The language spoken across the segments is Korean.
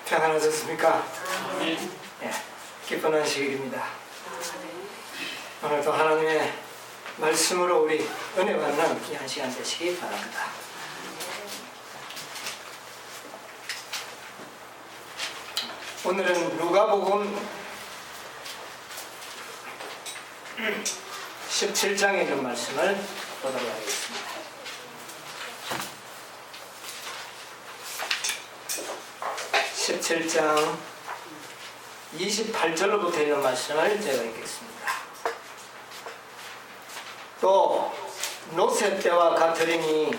평안하셨습니까? 예, 기쁜 안식일입니다. 오늘도 하나님의 말씀으로 우리 은혜 받는 이 한 시간 되시기 바랍니다. 오늘은 누가복음 17장에 있는 말씀을 보도록 하겠습니다. 17장 28절로부터 있는 말씀을 제가 읽겠습니다. 또 노세 때와 같으리니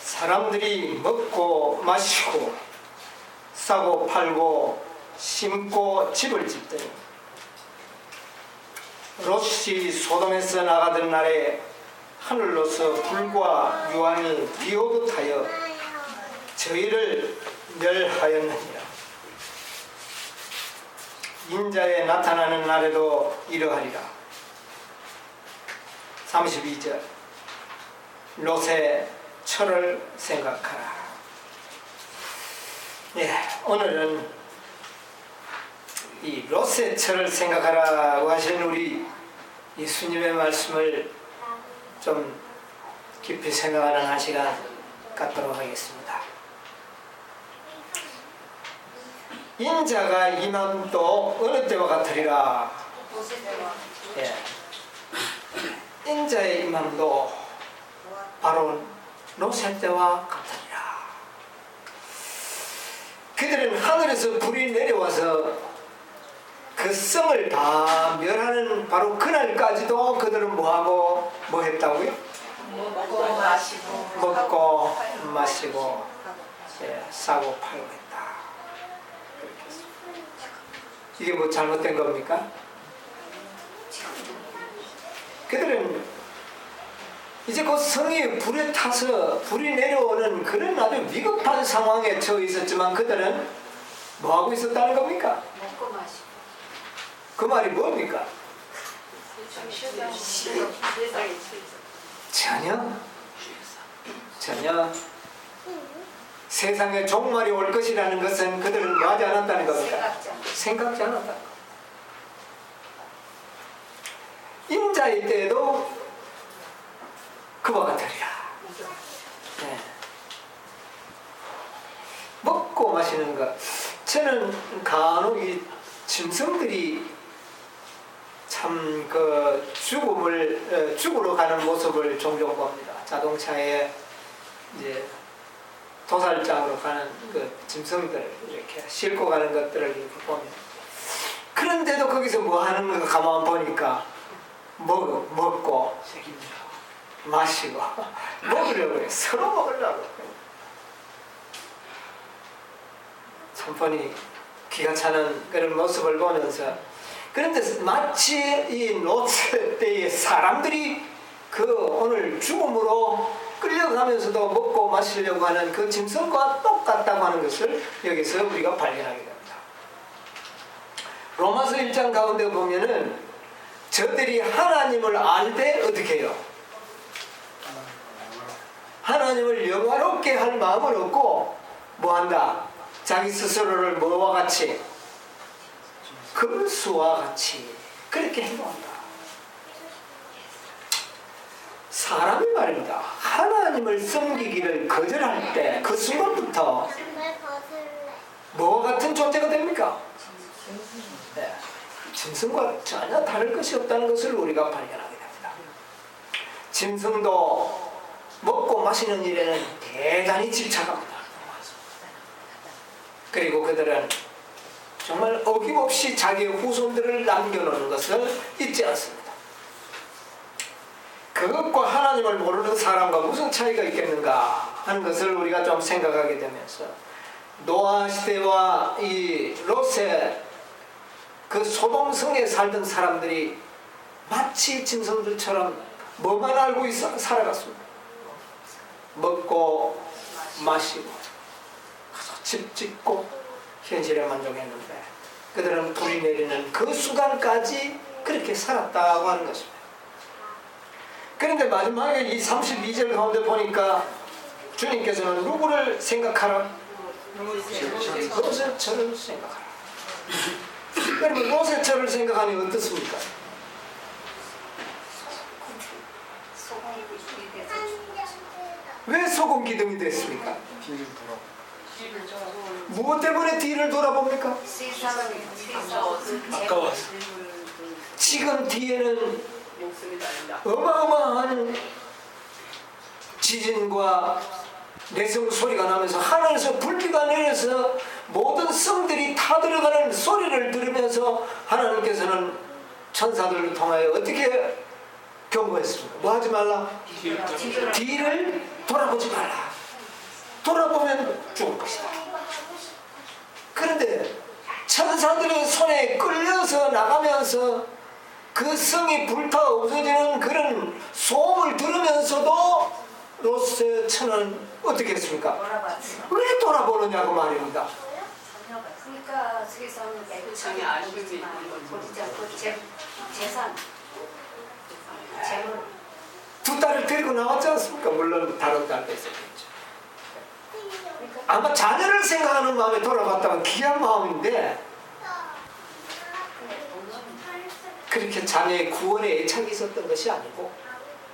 사람들이 먹고 마시고 사고 팔고 심고 집을 짓더니 롯이 소돔에서 나가던 날에 하늘로서 불과 유황이 비오듯 하여 저희를 멸하였느니라. 인자에 나타나는 날에도 이러하리라. 32절 롯의 철을 생각하라. 오늘은 이 롯의 철을 생각하라고 하신 우리 예수님의 말씀을 좀 깊이 생각하는 한 시간 갖도록 하겠습니다. 인자가 임함도 어느 때와 같으리라. 인자의 임함도 바로 롯의 때와 같으리라. 그들은 하늘에서 불이 내려와서 그 성을 다 멸하는 바로 그날까지도 그들은 뭐하고 뭐 했다고요? 먹고 마시고 사고 팔고 했다. 이게 뭐 잘못된 겁니까? 그들은 이제 그 성이 불에 타서 불이 내려오는 그런 아주 위급한 상황에 처해 있었지만 그들은 뭐하고 있었다는 겁니까? 먹고 마시고. 그 말이 뭡니까? 전혀 세상에 종말이 올 것이라는 것은 그들은 뭐하지 않았다는 겁니다. 생각지 않았다. 인자의 때에도 그와 같으리라. 먹고 마시는 것. 저는 간혹 이 짐승들이 참 그 죽으러 가는 모습을 종종 봅니다. 자동차에 이제 도살장으로 가는 그 짐승들 이렇게 싣고 가는 것들을 이렇게 보면, 그런데도 거기서 뭐 하는 거 가만 보니까 먹고 마시고 먹으려고 해요. 서로 먹으려고. 참 뻔히 기가 차는 그런 모습을 보면서, 그런데 마치 이 롯의 때의 사람들이 그 오늘 죽음으로 끌려가면서도 먹고 마시려고 하는 그 짐승과 똑같다고 하는 것을 여기서 우리가 발견하게 됩니다. 로마서 1장 가운데 보면은 저들이 하나님을 알되 어떻게 해요? 하나님을 영화롭게 할 마음을 얻고 뭐한다? 자기 스스로를 뭐와 같이? 금수와 같이 그렇게 행동한다. 사람이 말입니다. 하나님을 섬기기를 거절할 때 그 순간부터 뭐와 같은 존재가 됩니까? 짐승과 전혀 다를 것이 없다는 것을 우리가 발견하게 됩니다. 짐승도 먹고 마시는 일에는 대단히 집착합니다. 그리고 그들은 정말 어김없이 자기의 후손들을 남겨놓는 것을 잊지 않습니다. 그것과 하나님을 모르는 사람과 무슨 차이가 있겠는가 하는 것을 우리가 좀 생각하게 되면서, 노아 시대와 이 롯의 그 소돔성에 살던 사람들이 마치 짐승들처럼 뭐만 알고 살아갔습니다. 먹고 마시고 집 짓고 현실에 만족했는데, 그들은 불이 내리는 그 순간까지 그렇게 살았다고 하는 것입니다. 그런데 마지막에 이 32절 가운데 보니까 주님께서는 누구를 생각하라? 로세처를 생각하라. 여러분 로세처를 생각하니 어떻습니까? 왜 소금 기둥이 됐습니까? 무엇 때문에 뒤를 돌아봅니까? 아까워서. 지금 뒤에는 어마어마한 지진과 내성 소리가 나면서 하늘에서 불비가 내려서 모든 성들이 타들어가는 소리를 들으면서 하나님께서는 천사들을 통하여 어떻게 경고했습니까? 뭐 하지 말라? 뒤를 돌아보지 말라. 돌아보면 죽을 것이다. 그런데 천사들의 손에 끌려서 나가면서 그 성이 불타 없어지는 그런 소음을 들으면서도 롯의 어떻게 했습니까? 왜 돌아보느냐고 말입니다. 그러니까 저기서는 매도창이 아쉬움이 보이지 않고 재산, 재물. 두 딸을 데리고 나왔지 않습니까? 물론 다른 딸도 있었겠죠. 아마 자녀를 생각하는 마음에 돌아봤다면 귀한 마음인데 그렇게 자녀의 구원에 애착이 있었던 것이 아니고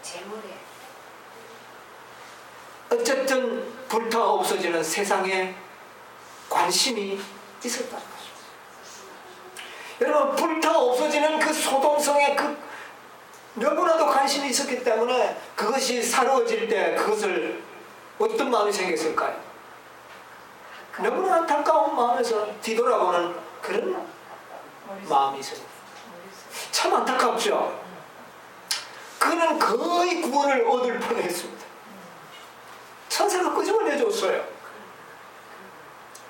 재물에. 어쨌든 불타 없어지는 세상에 관심이 있었다는 거죠. 여러분 불타 없어지는 그 소동성에 너무나도 관심이 있었기 때문에 그것이 사라질 때 그것을 어떤 마음이 생겼을까요? 너무나 안타까운 마음에서 뒤돌아보는 그런 마음이 있어요. 참 안타깝죠. 그는 거의 구원을 얻을 뻔했습니다. 천사가 끄집어내줬어요.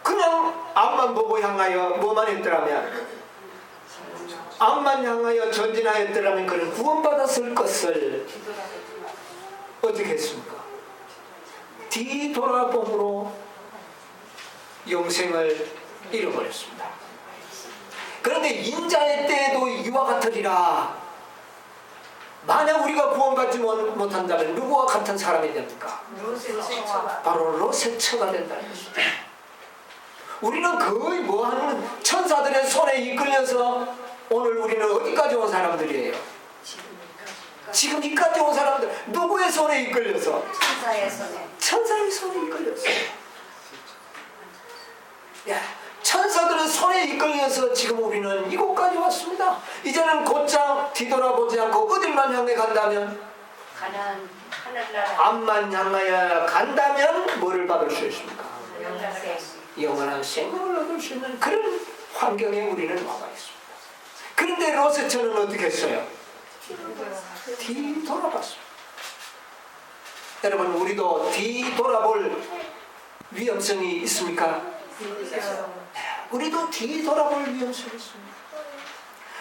그냥 앞만 보고 향하여 뭐만 했더라면, 앞만 향하여 전진하였더라면 그는 구원받았을 것을 어떻게 했습니까? 뒤돌아봄으로 영생을 잃어버렸습니다. 그런데 인자의 때에도 이와 같으리라. 만약 우리가 구원받지 못한다면 누구와 같은 사람이 됩니까? 바로 롯의 처가 된다는 것입니다. 우리는 거의 뭐하는 천사들의 손에 이끌려서 오늘 우리는 어디까지 온 사람들이에요? 지금 이까지 온 사람들 누구의 손에 이끌려서? 천사의 손에 이끌렸어. 야, 천사들의 손에 이끌려서 지금 우리는 이곳까지 왔습니다. 이제는 곧장 뒤돌아보지 않고 어딜만 향해 간다면, 앞만 향하여 간다면 뭐를 받을 수 있습니까? 영원한 생명을 얻을 수 있는 그런 환경에 우리는 와가 있습니다. 그런데 롯의 처는 어떻게 했어요? 뒤돌아봤습니다. 여러분 우리도 뒤돌아볼 위험성이 있습니까? 우리도 뒤돌아볼 위험성이 있습니다.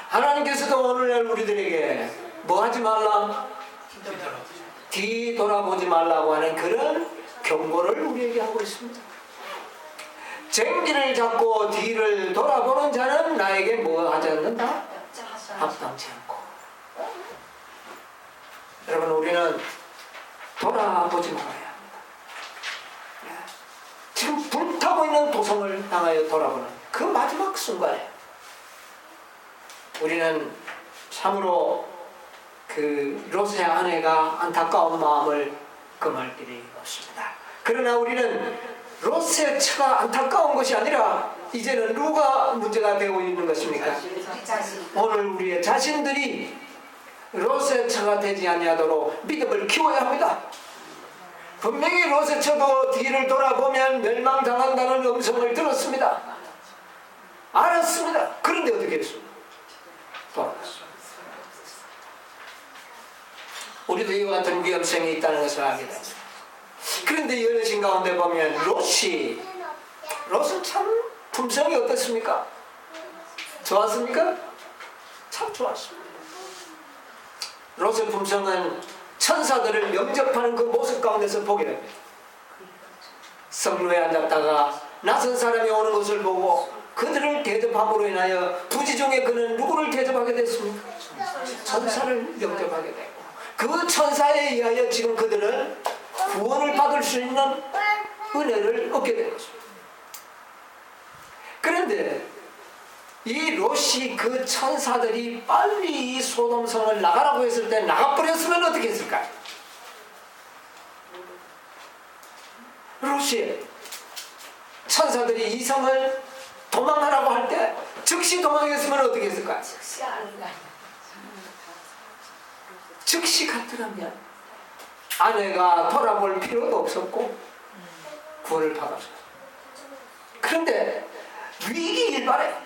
하나님께서도 오늘날 우리들에게 뭐 하지 말라? 뒤돌아보지 말라고 하는 그런 경고를 우리에게 하고 있습니다. 쟁기를 잡고 뒤를 돌아보는 자는 나에게 뭐 하지 않는다? 합당치 않고. 여러분 우리는 돌아보지 말아야 합니다. 지금 불타고 있는 도성을 향하여 돌아보는 그 마지막 순간에 우리는 참으로 그 롯의 아내가 안타까운 마음을 금할 길이 없습니다. 그러나 우리는 롯의 처가 안타까운 것이 아니라 이제는 누가 문제가 되고 있는 것입니까? 오늘 우리의 자신들이 롯의 처가 되지 아니하도록 믿음을 키워야 합니다. 분명히 롯의 처도 뒤를 돌아보면 멸망당한다는 음성을 들었습니다. 알았습니다. 그런데 어떻게 했습니까? 돌아갔습니다. 우리도 이와 같은 위험성이 있다는 것을 알게 됩니다. 그런데 여러신 가운데 보면 롯은 참 품성이 어떻습니까? 좋았습니까? 참 좋았습니다. 롯의 품성은 천사들을 명접하는 그 모습 가운데서 보게 됩니다. 성루에 앉았다가 낯선 사람이 오는 것을 보고 그들을 대접함으로 인하여 부지 중에 그는 누구를 대접하게 됐습니까? 천사를 명접하게 되고 그 천사에 의하여 지금 그들은 구원을 받을 수 있는 은혜를 얻게 된 것입니다. 그런데 이 롯이 그 천사들이 빨리 이 소돔성을 나가라고 했을 때 나가버렸으면 어떻게 했을까요? 롯이 천사들이 이 성을 도망하라고 할 때 즉시 도망했으면 어떻게 했을까요? 즉시 아닌가. 즉시 갔더라면 아내가 돌아볼 필요도 없었고 구원을 받았어요. 그런데 위기 일발에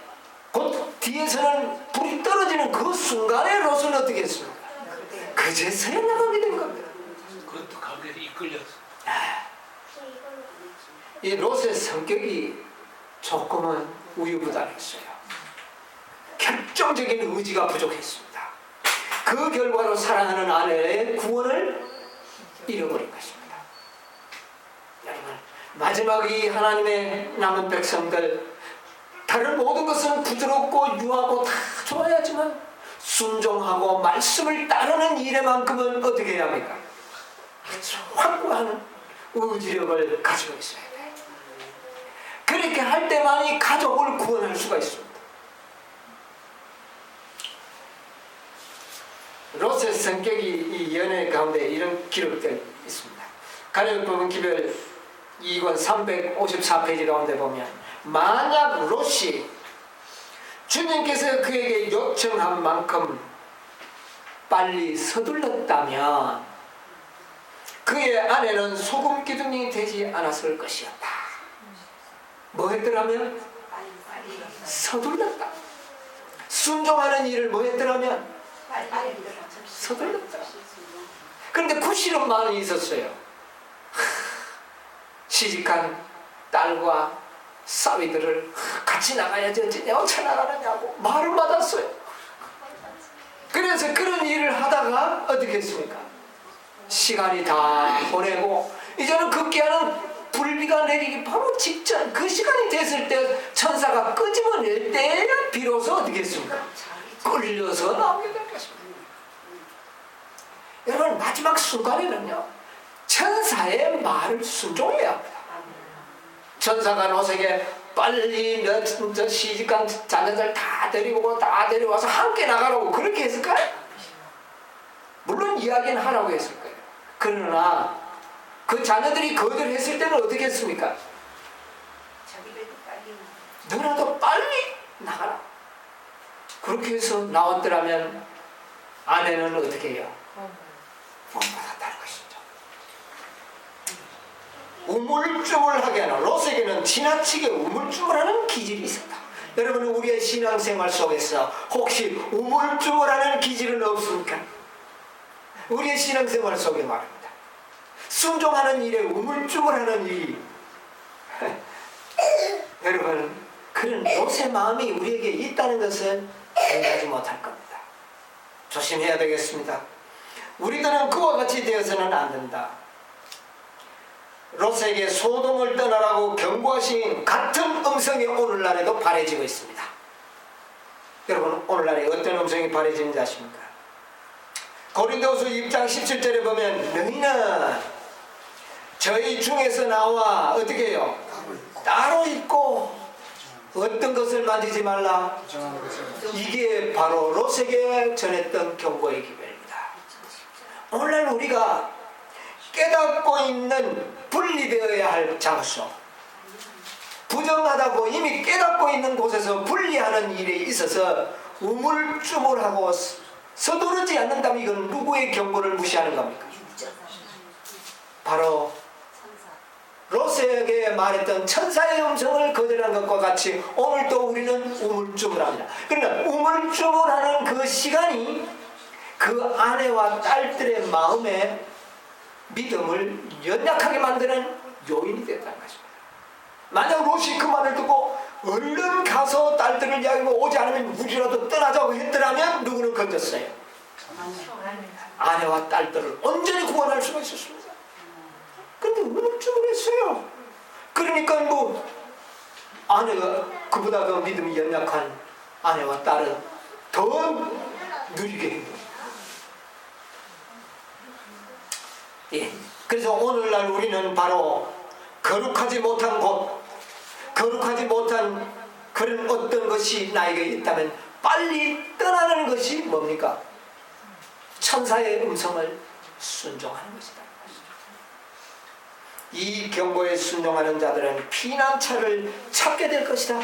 곧 뒤에서는 불이 떨어지는 그 순간에 롯은 어떻게 했습니까? 그제서야 나가게 된 겁니다. 그것도 가게 이끌렸어. 이 롯의 성격이 조금은 우유부단했어요. 결정적인 의지가 부족했습니다. 그 결과로 사랑하는 아내의 구원을 잃어버린 것입니다. 여러분, 마지막이 하나님의 남은 백성들, 다른 모든 것은 부드럽고 유하고 다 좋아야지만 순종하고 말씀을 따르는 일에만큼은 어떻게 해야 합니까? 확고한 의지력을 가지고 있어야 돼요. 그렇게 할 때만이 가족을 구원할 수가 있습니다. 롯의 성격이 이 연애 가운데 이런 기록들 있습니다. 가려부분 기별 2권 354페이지 가운데 보면, 만약 롯이 주님께서 그에게 요청한 만큼 빨리 서둘렀다면 그의 아내는 소금 기둥이 되지 않았을 것이었다. 뭐 했더라면? 서둘렀다. 순종하는 일을 뭐 했더라면? 서둘렀다. 그런데 구실은 많이 있었어요. 시집간 딸과 사위들을 같이 나가야지 어찌 내 혼자 나가느냐고 말을 받았어요. 그래서 그런 일을 하다가 어떻게 했습니까? 시간이 다 보내고 이제는 급기야는 불비가 내리기 바로 직전, 그 시간이 됐을 때 천사가 끄집어낼 때야 비로소 어떻게 했습니까? 끌려서 나오게 된 것입니다. 여러분, 마지막 순간에는요, 천사의 말을 순종해야 합니다. 천사가 롯에게 빨리 너 시집간 자녀들 다 데려와서 함께 나가라고 그렇게 했을까요? 물론 이야기는 하라고 했을 거예요. 그러나 그 자녀들이 거절했을 때는 어떻게 했습니까? 너라도 빨리 나가라. 그렇게 해서 나왔더라면 아내는 어떻게 해요? 구원받았다는 것이죠. 우물쭈물하게 하는, 롯에게는 지나치게 우물쭈물하는 기질이 있었다. 여러분은 우리의 신앙생활 속에서 혹시 우물쭈물하는 기질은 없습니까? 우리의 신앙생활 속에 말입니다. 순종하는 일에 우물쭈물하는 일이 여러분, 그런 롯의 마음이 우리에게 있다는 것을 생각하지 못할 겁니다. 조심해야 되겠습니다. 우리들은 그와 같이 되어서는 안 된다. 롯에게 소돔을 떠나라고 경고하신 같은 음성이 오늘날에도 발해지고 있습니다. 여러분, 오늘날에 어떤 음성이 발해지는지 아십니까? 고린도후서 6장 17절에 보면, 너희는 저희 중에서 나와 어떻게 해요? 따로 있고 어떤 것을 만지지 말라. 이게 바로 롯에게 전했던 경고의 기별입니다. 오늘날 우리가 깨닫고 있는 분리되어야 할 장소, 부정하다고 이미 깨닫고 있는 곳에서 분리하는 일에 있어서 우물쭈물하고 서두르지 않는다면 이건 누구의 경고를 무시하는 겁니까? 바로 롯에게 말했던 천사의 음성을 거절한 것과 같이 오늘도 우리는 우물쭈물합니다. 그러나 우물쭈물하는 그 시간이 그 아내와 딸들의 마음에 믿음을 연약하게 만드는 요인이 됐다는 것입니다. 만약 롯이 그 말을 듣고 얼른 가서 딸들을 이야기하고 오지 않으면 우리라도 떠나자고 했더라면 누구는 건졌어요? 아내와 딸들을 온전히 구원할 수가 있었습니다. 근데 우물쭈물했어요. 그러니까 아내가 그보다 더 믿음이 연약한 아내와 딸은 더 느리게 행동합니다. 예. 그래서 오늘날 우리는 바로 거룩하지 못한 곳, 거룩하지 못한 그런 어떤 것이 나에게 있다면 빨리 떠나는 것이 뭡니까? 천사의 음성을 순종하는 것이다. 이 경고에 순종하는 자들은 피난처를 찾게 될 것이다.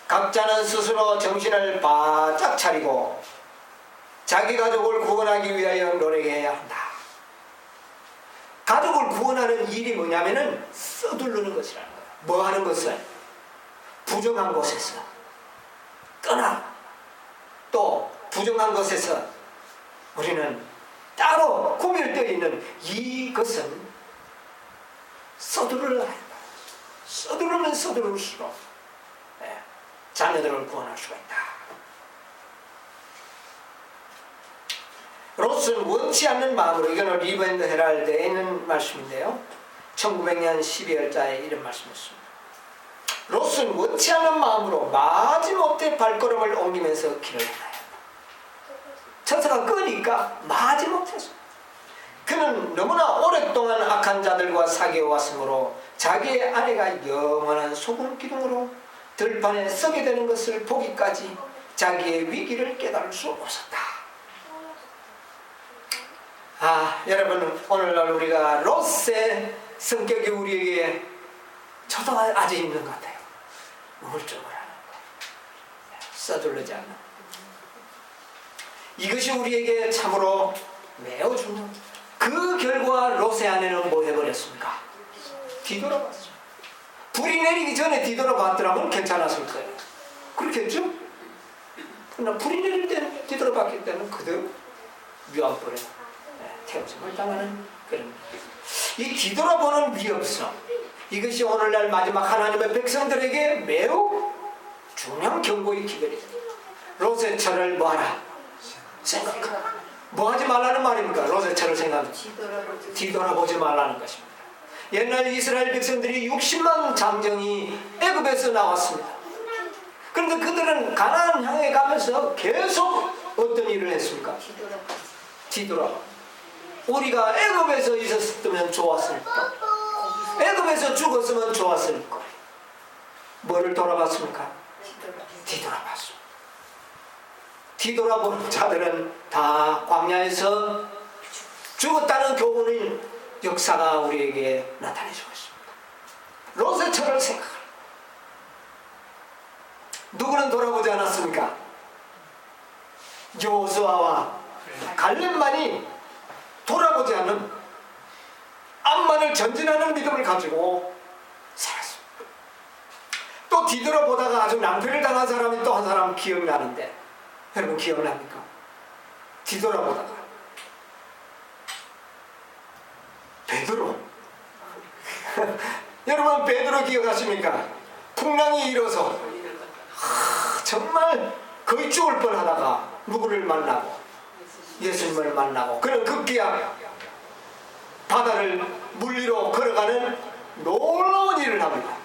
각자는 스스로 정신을 바짝 차리고 자기 가족을 구원하기 위하여 노력해야 한다. 가족을 구원하는 일이 뭐냐면은 서두르는 것이라는 거야. 뭐 하는 것을? 부정한 곳에서 떠나. 또 부정한 것에서 우리는 따로 구별되어 있는 이것은 서두르라. 서두르면 서두를수록 자녀들을 구원할 수가 있다. 롯은 원치 않는 마음으로, 이거는 리브 앤드 헤랄드에 있는 말씀인데요, 1900년 12월자에 이런 말씀이었습니다. 롯은 원치 않는 마음으로 마지못해 발걸음을 옮기면서 길을 행하였다. 천사가 끄니까 마지못해서 그는 너무나 오랫동안 악한 자들과 사귀어 왔으므로 자기의 아내가 영원한 소금 기둥으로 들판에 서게 되는 것을 보기까지 자기의 위기를 깨달을 수 없었다. 여러분, 오늘날 우리가 롯의 성격이 우리에게 저도 아직 있는 것 같아요. 우물쭈물하는 거, 서두르지 않는 거. 이것이 우리에게 참으로 매우 중요합니다. 그 결과 롯의 아내는 뭐 해버렸습니까? 뒤돌아봤어요. 불이 내리기 전에 뒤돌아봤더라면 괜찮았을 거예요. 그렇겠죠? 그러나 불이 내릴 때 뒤돌아봤기 때문에 그대로 위험불에 태우심을 당하는 그런, 이 뒤돌아보는 위험성, 이것이 오늘날 마지막 하나님의 백성들에게 매우 중요한 경고의 기별이다. 롯의 철을 뭐하라? 생각하라. 뭐 하지 말라는 말입니까? 롯의 철을 생각하라. 뒤돌아보지 말라는 것입니다. 옛날 이스라엘 백성들이 60만 장정이 애굽에서 나왔습니다. 그런데 그들은 가나안 향해 가면서 계속 어떤 일을 했습니까? 뒤돌아봐. 우리가 애굽에서 있었으면 좋았을 까? 애굽에서 죽었으면 좋았을 까? 뭐를 돌아봤습니까? 뒤돌아봤습니다. 뒤돌아보는 자들은 다 광야에서 죽었다는 교훈의 역사가 우리에게 나타내주고 있습니다. 롯의 철을 생각하라. 누구는 돌아보지 않았습니까? 여호수아와 갈렙만이 돌아보지 않는, 앞만을 전진하는 믿음을 가지고 살았습니다. 또 뒤돌아보다가 아주 낭패를 당한 사람이 또 한 사람 기억나는데, 여러분 기억납니까? 뒤돌아보다가 베드로. 여러분 베드로 기억하십니까? 풍랑이 일어서 정말 거의 죽을 뻔하다가 누구를 만나고? 예수님을 만나고, 그는 급기야 바다를 물리로 걸어가는 놀라운 일을 합니다.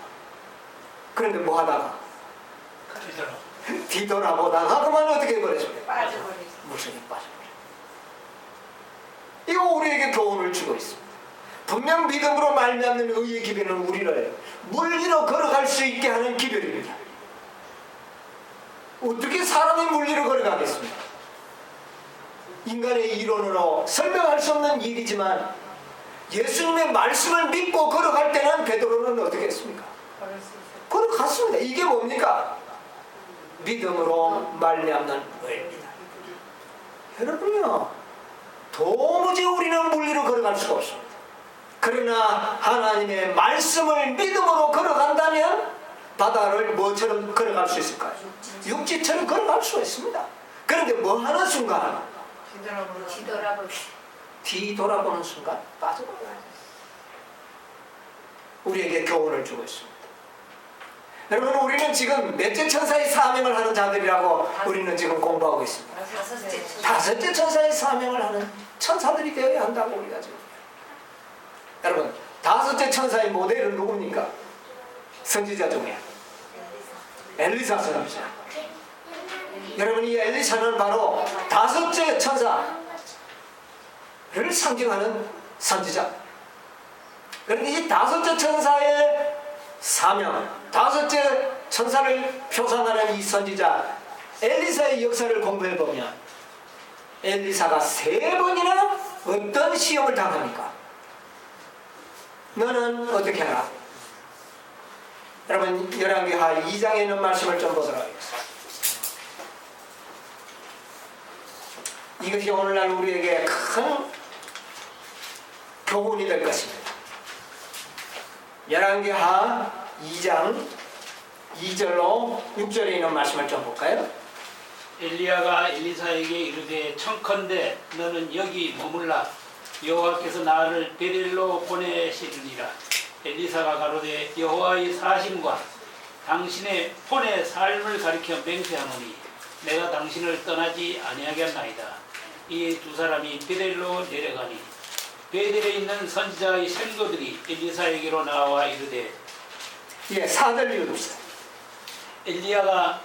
그런데 뭐 하다가? 뒤돌아보다가 그만 어떻게 해버렸습니까? 물속에 빠져버려. 이거 우리에게 교훈을 주고 있습니다. 분명 믿음으로 말미암는 의의 기별은 우리를 물 위로 걸어갈 수 있게 하는 기별입니다. 어떻게 사람이 물 위로 걸어가겠습니까? 인간의 이론으로 설명할 수 없는 일이지만 예수님의 말씀을 믿고 걸어갈 때는 베드로는 어떻게 했습니까? 걸어갔습니다. 이게 뭡니까? 믿음으로 말미암는 의입니다. 여러분요, 도무지 우리는 물 위로 걸어갈 수가 없습니다. 그러나 하나님의 말씀을 믿음으로 걸어간다면 바다를 뭐처럼 걸어갈 수 있을까요? 육지처럼 걸어갈 수 있습니다. 그런데 뭐 하는 순간? 뒤돌아보는 순간 빠져버려요. 우리에게 교훈을 주고 있습니다. 여러분, 우리는 지금 몇째 천사의 사명을 하는 자들이라고 우리는 지금 공부하고 있습니다. 다섯째 천사의 사명을 하는 천사들이 되어야 한다고 우리가 지금. 여러분, 다섯째 천사의 모델은 누굽니까? 선지자 중에 엘리사 선지자. 여러분, 이 엘리사는 바로 다섯째 천사를 상징하는 선지자. 그런데 이 다섯째 천사의 사명, 다섯째 천사를 표상하는 이 선지자 엘리사의 역사를 공부해보면 엘리사가 3번이나 어떤 시험을 당합니까? 너는 어떻게 하라? 여러분 열왕기하 2장에 있는 말씀을 좀 보도록 하겠습니다. 이것이 오늘날 우리에게 큰 교훈이 될 것입니다. 열왕기하 2장 2절로 6절에 있는 말씀을 좀 볼까요? 엘리야가 엘리사에게 이르되 청컨대 너는 여기 머물라 여호와께서 나를 베델로 보내시느니라. 엘리사가 가로되 여호와의 사심과 당신의 혼의 삶을 가리켜 맹세하노니 내가 당신을 떠나지 아니하겠나이다. 이 두 사람이 베델로 내려가니 베델에 있는 선지자의 생도들이 엘리사에게로 나와 이르되 4절 읽읍시다. 엘리야가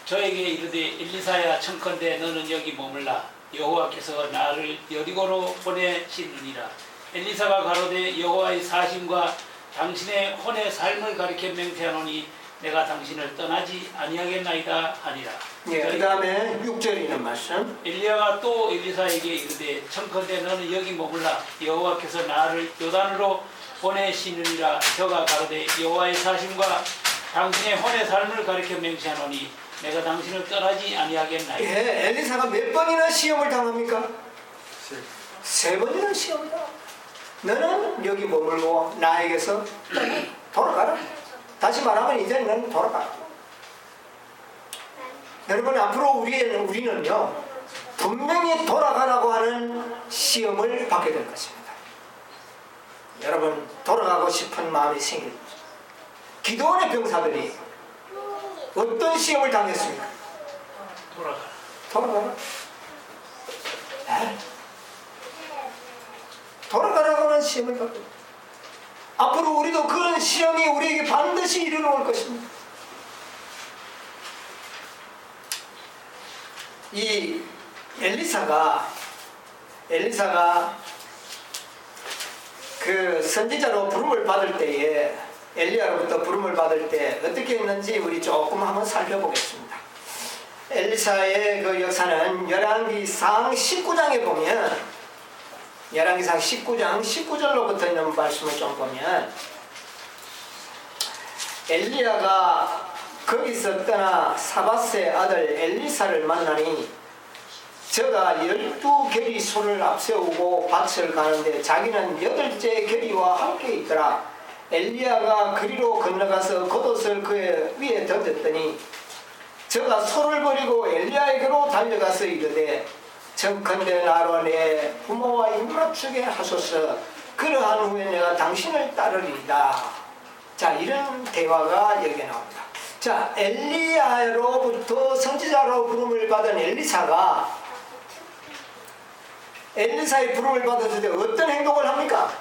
저에게 이르되 엘리사야 청컨대 너는 여기 머물라 여호와께서 나를 여리고로 보내시느니라. 엘리사가 가로되 여호와의 사심과 당신의 혼의 삶을 가리켜 맹세하노니 내가 당신을 떠나지 아니하겠나이다 하니라. 그 다음에 6절에 있는 말씀. 엘리야가 또 엘리사에게 이르되 청컨대 너는 여기 머물라 여호와께서 나를 요단으로 보내시느니라. 저가 가로되 여호와의 사심과 당신의 혼의 삶을 가리켜 맹세하노니 내가 당신을 떠나지 아니하겠나이다. 엘리사가 몇 번이나 시험을 당합니까? 3번이나 시험을 당합니다. 너는 여기 머물고 나에게서 돌아가라. 다시 말하면 이제는 너는 돌아가라. 여러분 앞으로 우리는요 분명히 돌아가라고 하는 시험을 받게 될 것입니다. 여러분 돌아가고 싶은 마음이 생길 것입니다. 기도원의 병사들이 어떤 시험을 당했습니까? 돌아가라. 돌아가라고 하는 시험을 받고 앞으로 우리도 그런 시험이 우리에게 반드시 일어날 것입니다. 이 엘리사가 그 선지자로 부름을 받을 때에 엘리야로부터 부름을 받을 때 어떻게 했는지 우리 조금 한번 살펴보겠습니다. 엘리사의 그 역사는 열왕기상 19장에 보면 열왕기상 19장 19절로부터 있는 말씀을 좀 보면 엘리야가 거기서 떠나 사밧의 아들 엘리사를 만나니 저가 12개리 소를 앞세우고 밭을 가는데 자기는 8째 개리와 함께 있더라. 엘리야가 그리로 건너가서 겉옷을 그의 위에 던졌더니 저가 소를 버리고 엘리야에게로 달려가서 이르되 청컨대 나로 내 부모와 입맞추게 하소서. 그러한 후에 내가 당신을 따르리이다. 자, 이런 대화가 여기에 나옵니다. 자, 엘리야로부터 선지자로 부름을 받은 엘리사의 부름을 받았을 때 어떤 행동을 합니까?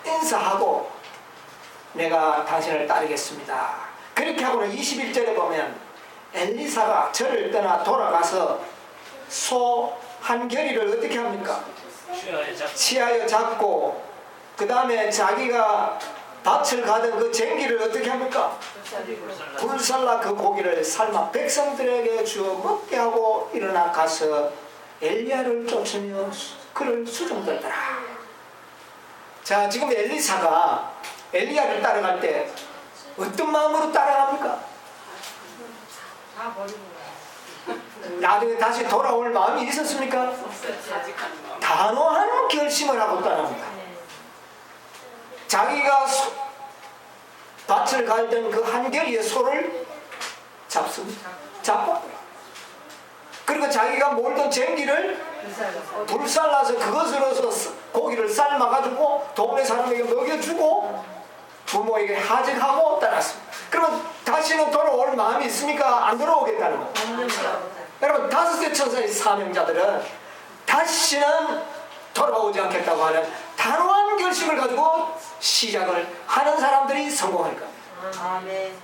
인사하고 내가 당신을 따르겠습니다. 그렇게 하고는 21절에 보면 엘리사가 저를 떠나 돌아가서 소 한 겨리를 어떻게 합니까? 치하여 잡고 그 다음에 자기가 밭을 가던 그 쟁기를 어떻게 합니까? 불살라 그 고기를 삶아 백성들에게 주어 먹게 하고 일어나 가서 엘리야를 쫓으며 그를 수종들더라. 자, 지금 엘리사가 엘리야를 따라갈 때 어떤 마음으로 따라갑니까? 다 버리고 나중에 다시 돌아올 마음이 있었습니까? 단호한 결심을 하고 따라갑니다. 자기가 밭을 갈던 그 한 겨리의 소를 잡습니다. 잡고 그리고 자기가 몰던 쟁기를 불살라서 그것으로서 고기를 삶아가지고 동네 사람에게 먹여주고 부모에게 하직하고 따랐습니다. 그러면 다시는 돌아올 마음이 있습니까? 안 돌아오겠다는 거예요. 여러분, 5대 천사의 사명자들은 다시는 돌아오지 않겠다고 하는 단호한 결심을 가지고 시작을 하는 사람들이 성공할 겁니다. 아멘.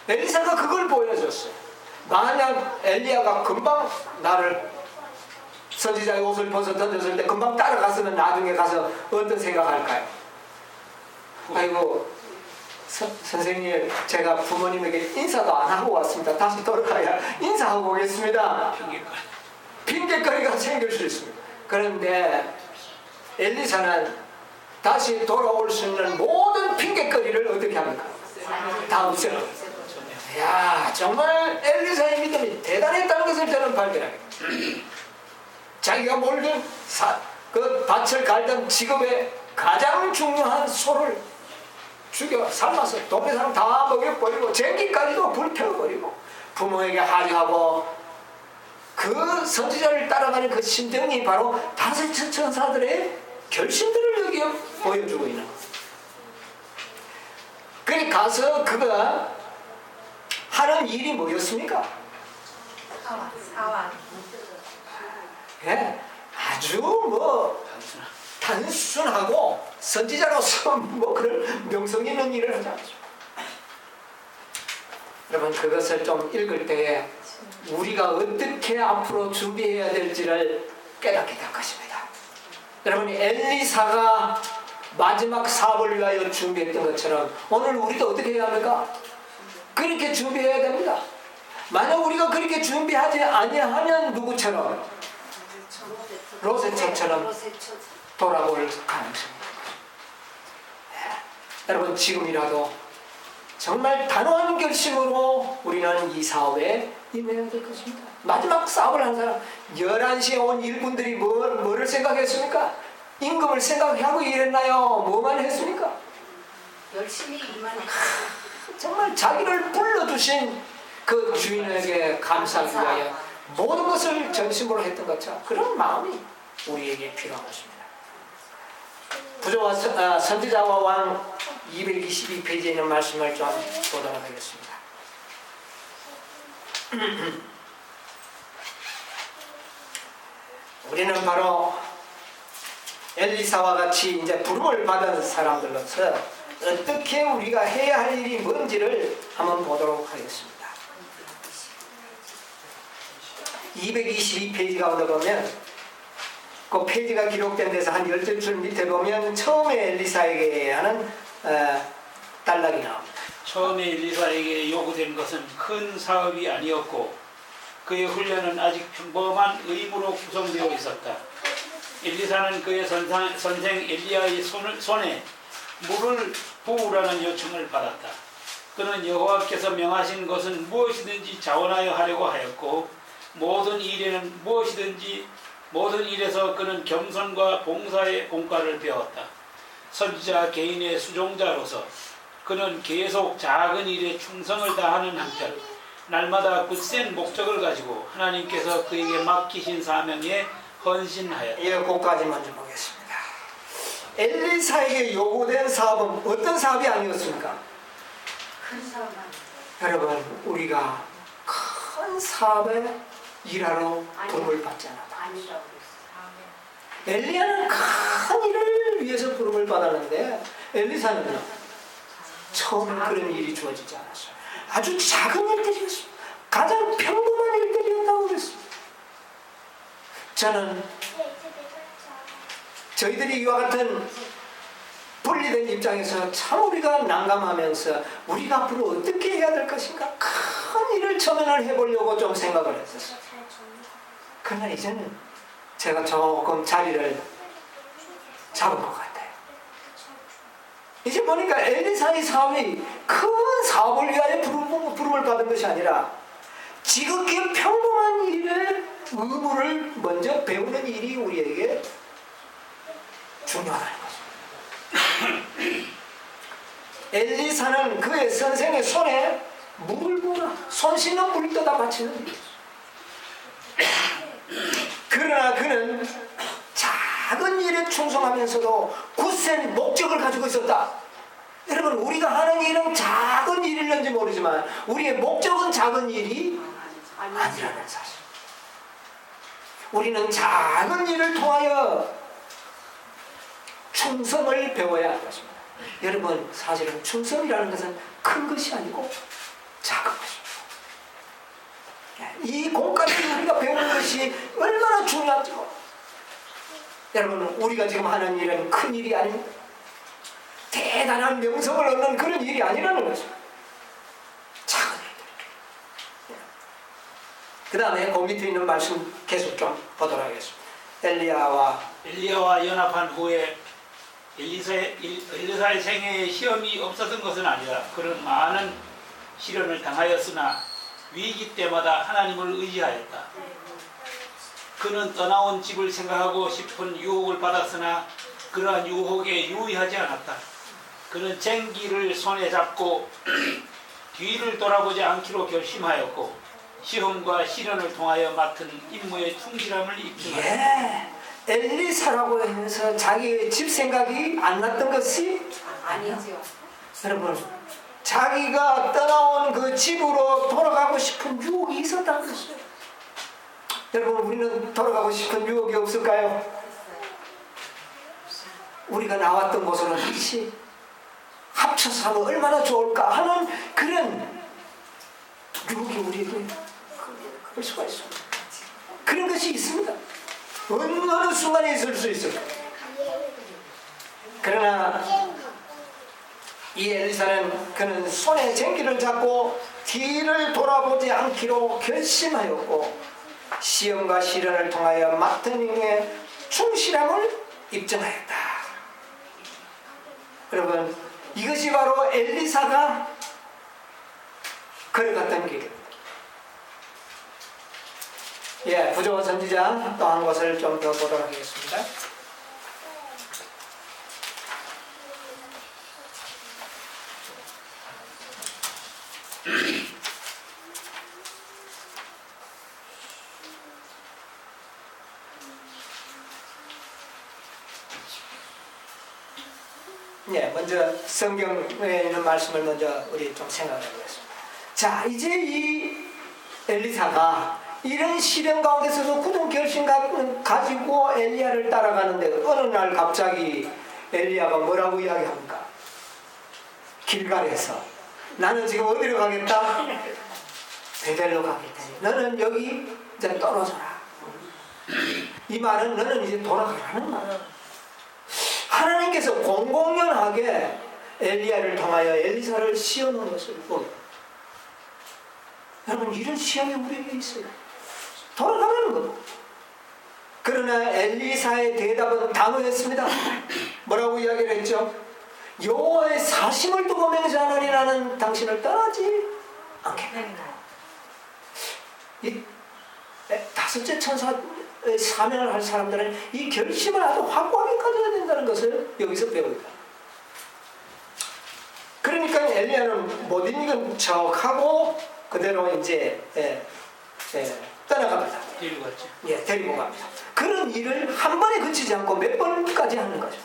엘리사가 그걸 보여줬어요. 만약 엘리야가 금방 나를 선지자의 옷을 벗어 던졌을 때 금방 따라가서는 나중에 가서 어떤 생각할까요? 아이고 선생님 제가 부모님에게 인사도 안 하고 왔습니다. 다시 돌아가야 인사하고 오겠습니다. 핑계거리가 생길 수 있습니다. 그런데 엘리사는 다시 돌아올 수 있는 모든 핑계거리를 어떻게 합니까? 다 없애요. 야 정말 엘리사의 믿음이 대단했다는 것을 저는 발견합니다. 자기가 몰든 그 밭을 갈던 직업에 가장 중요한 소를 죽여 삶아서 동네 사람 다 먹여버리고 쟁기까지도 불태워버리고 부모에게 하류하고 그 선지자를 따라가는 그 심정이 바로 다섯 천사들의 결심들을 여기 보여주고 있는 거예요. 그래 가서 그가 하는 일이 뭐였습니까? 사와. 예, 아주 뭐 단순하고 선지자로서 뭐 그런 명성 있는 일을 하지 않죠. 여러분 그것을 좀 읽을 때에 우리가 어떻게 앞으로 준비해야 될지를 깨닫게 될 것입니다. 여러분 엘리사가 마지막 사업을 위하여 준비했던 것처럼 오늘 우리도 어떻게 해야 합니까? 그렇게 준비해야 됩니다. 만약 우리가 그렇게 준비하지 아니하면 누구처럼? 로세처럼 돌아올 가능성이 있습니다. 여러분 지금이라도 정말 단호한 결심으로 우리는 이 사업에 임해야 될 것입니다. 마지막 사업을 한 사람 11시에 온 일꾼들이 뭐를 생각했습니까? 임금을 생각하고 일했나요? 뭐만 했습니까? 열심히 일만 했어. 정말 자기를 불러주신 그 주인에게 감사하기 위하여 모든 것을 전심으로 했던 것처럼 그런 마음이 우리에게 필요한 것입니다. 부조와 선지자와 왕 222페이지에 있는 말씀을 좀 보도록 하겠습니다. 우리는 바로 엘리사와 같이 이제 부름을 받은 사람들로서 어떻게 우리가 해야 할 일이 뭔지를 한번 보도록 하겠습니다. 222페이지 가운데 보면 그 페이지가 기록된 데서 한 12줄 밑에 보면 처음에 엘리사에게 하는 단락이 나옵니다. 처음에 엘리사에게 요구된 것은 큰 사업이 아니었고 그의 훈련은 아직 평범한 의무로 구성되어 있었다. 엘리사는 그의 선생 엘리야의 손에 물을 부으라는 요청을 받았다. 그는 여호와께서 명하신 것은 무엇이든지 자원하여 하려고 하였고 모든 일에서 그는 겸손과 봉사의 본과를 배웠다. 선지자 개인의 수종자로서 그는 계속 작은 일에 충성을 다하는 한편 날마다 굳센 목적을 가지고 하나님께서 그에게 맡기신 사명에 헌신하였다. 예, 그까지 먼저 보겠습니다. 엘리사에게 요구된 사업은 어떤 사업이 아니었습니까? 큰 사람. 여러분 우리가 큰 사업에 일하러 부름을 받지 않았다. 아니라고 그랬어. 엘리야는 큰 일을 위해서 부름을 받았는데 엘리사는요 처음에 그런 일이 주어지지 않았어요. 아주 작은 일들이었어요. 가장 평범한 일들이었다고 그랬습니다. 저는 저희들이 이와 같은 분리된 입장에서 참 우리가 난감하면서 우리가 앞으로 어떻게 해야 될 것인가 큰 일을 처면을 해보려고 좀 생각을 했었어요. 그러나 이제는 제가 조금 자리를 잡은 것 같아요. 이제 보니까 엘리사의 사업이 큰 사업을 위하여 부름을 받은 것이 아니라 지극히 평범한 일의 의무를 먼저 배우는 일이 우리에게 중요하다는 것입니다. 엘리사는 그의 선생의 손에 물을 부어라 손 씻는 물을 떠다 바치는 일이었어요. 그러나 그는 작은 일에 충성하면서도 굳센 목적을 가지고 있었다. 여러분 우리가 하는 일은 작은 일일는지 모르지만 우리의 목적은 작은 일이 아니라는 사실. 우리는 작은 일을 통하여 충성을 배워야 할 것입니다. 여러분 사실은 충성이라는 것은 큰 것이 아니고 작은 것입니다. 이 공까지 우리가 배우는 것이 얼마나 중요한지 여러분, 우리가 지금 하는 일은 큰 일이 아닙니다. 대단한 명성을 얻는 그런 일이 아니라는 거죠. 작은 일들. 그 다음에 그 밑에 있는 말씀 계속 좀 보도록 하겠습니다. 엘리야와 연합한 후에 엘리사의 생애에 시험이 없었던 것은 아니라 그런 많은 시련을 당하였으나 위기 때마다 하나님을 의지하였다. 그는 떠나온 집을 생각하고 싶은 유혹을 받았으나 그러한 유혹에 유의하지 않았다. 그는 쟁기를 손에 잡고 뒤를 돌아보지 않기로 결심하였고 시험과 시련을 통하여 맡은 임무에 충실함을 입증하였다. 엘리사라고 해서 자기의 집 생각이 안 났던 것이 아니죠. 여러분, 자기가 떠나온 그 집으로 돌아가고 싶은 유혹이 있었다는 것이에요. 여러분, 우리는 돌아가고 싶은 유혹이 없을까요? 우리가 나왔던 곳으로 다시 합쳐서 하면 얼마나 좋을까 하는 그런 유혹이 우리에게 올 수가 있습니다. 그런 것이 있습니다. 어느 순간에 있을 수 있어요. 그러나 이 엘리사는 그는 손에 쟁기를 잡고 뒤를 돌아보지 않기로 결심하였고 시험과 시련을 통하여 맡은 임무에 충실함을 입증하였다. 여러분, 이것이 바로 엘리사가 걸어갔던 길입니다. 부조 선지자 또 한 것을 좀 더 보도록 하겠습니다. 먼저 성경에 있는 말씀을 먼저 우리 좀 생각해 보겠습니다. 자, 이제 이 엘리사가 이런 시련 가운데서도 굳은 결심 가지고 엘리야를 따라가는데 어느 날 갑자기 엘리야가 뭐라고 이야기합니까? 길갈에서 나는 지금 어디로 가겠다? 베델로 가겠다니 너는 여기 이제 떨어져라. 이 말은 너는 이제 돌아가라는 말. 하나님께서 공공연하게 엘리야를 통하여 엘리사를 시험한 것을 보면 여러분, 이런 시험이 우리에게 있어요. 돌아가라는 것. 그러나 엘리사의 대답은 단호했습니다. 뭐라고 이야기를 했죠? 여호와의 사심을 두고 맹세하노니 나는 당신을 떠나지 않겠다. 이 다섯째 천사의 사명을 할 사람들은 이 결심을 아주 확고하게 가져야 된다는 것을 여기서 배웁니다. 그러니까 엘리야는 못 이긴 척하고 그대로 이제 떠나갑니다. 데리고 갔죠. 데리고 갑니다. 그런 일을 한 번에 그치지 않고 몇 번까지 하는 거죠?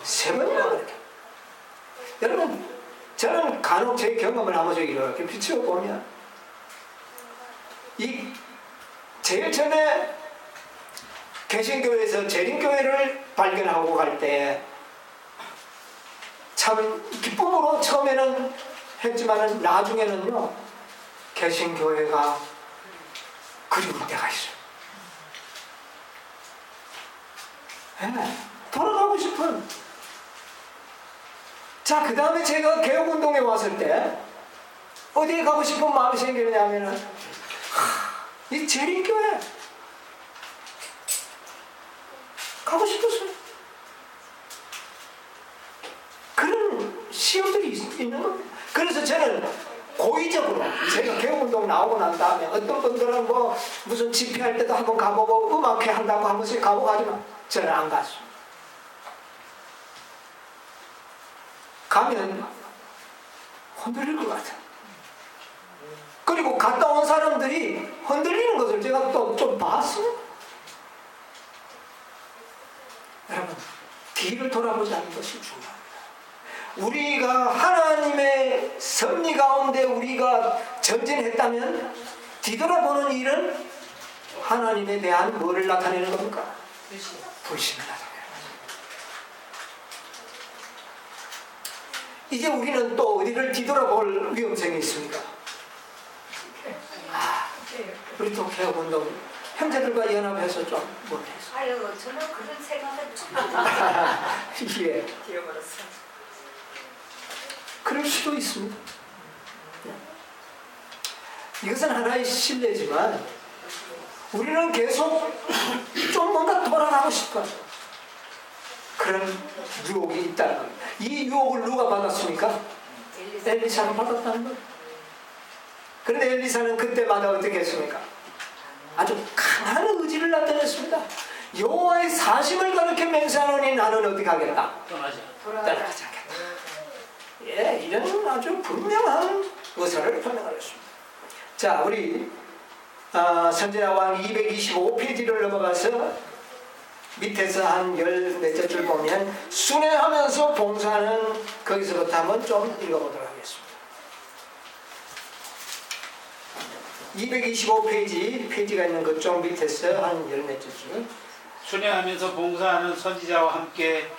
세 번이나 그렇게. 여러분, 저는 간혹 제 경험을 한번 이렇게 비추어보면 이 제일 처음에 개신교회에서 재림교회를 발견하고 갈 때 참 기쁨으로 처음에는 했지만 나중에는요 개신교회가 그리울 때가 있어요. 돌아가고 싶은. 자, 그 다음에 제가 개혁운동에 왔을 때 어디에 가고 싶은 마음이 생기느냐면은 이 재림교회 가고 싶었어요. 그런 시험들이 있는 겁니다. 그래서 저는 고의적으로 제가 개혁운동 나오고 난 다음에 어떤 분들은 뭐 무슨 집회할 때도 한번 가보고 음악회 한다고 한 번씩 가보고 하지만 저는 안 갔어요. 가면 흔들릴 것 같아요. 그리고 갔다 온 사람들이 흔들리는 것을 제가 또 좀 봤어요. 여러분, 뒤를 돌아보지 않는 것이 중요합니다. 우리가 하나님의 섭리 가운데 우리가 전진했다면 뒤돌아보는 일은 하나님에 대한 뭐를 나타내는 겁니까? 불신을 나타내는 거죠. 이제 우리는 또 어디를 뒤돌아볼 위험성이 있습니까? 우리 또 개혁운동 형제들과 연합해서 좀 못해서. 아유, 저는 그런 생각은 예, 되어버렸어. 그럴 수도 있습니다. 이것은 하나의 신뢰지만 우리는 계속 좀 뭔가 돌아가고 싶어. 그런 유혹이 있다는 거예요. 이 유혹을 누가 받았습니까? 엘리사는 받았다는 거예요. 그런데 엘리사는 그때마다 어떻게 했습니까? 아주 강한 의지를 나타냈습니다. 여호와의 사심을 가르쳐 맹세하노니 나는 어디 가겠다? 떠나자. 떠나지 않겠다. 예, 이런 아주 분명한 의사를 표명하였습니다. 자, 우리 선지자왕 225페이지를 넘어가서 밑에서 한 열 몇째 줄 보면 순회하면서 봉사하는 거기서부터 한번 좀 읽어보도록 하겠습니다. 225페이지 페이지가 있는 그쪽 밑에서 한 열 몇째 줄. 순회하면서 봉사하는 선지자와 함께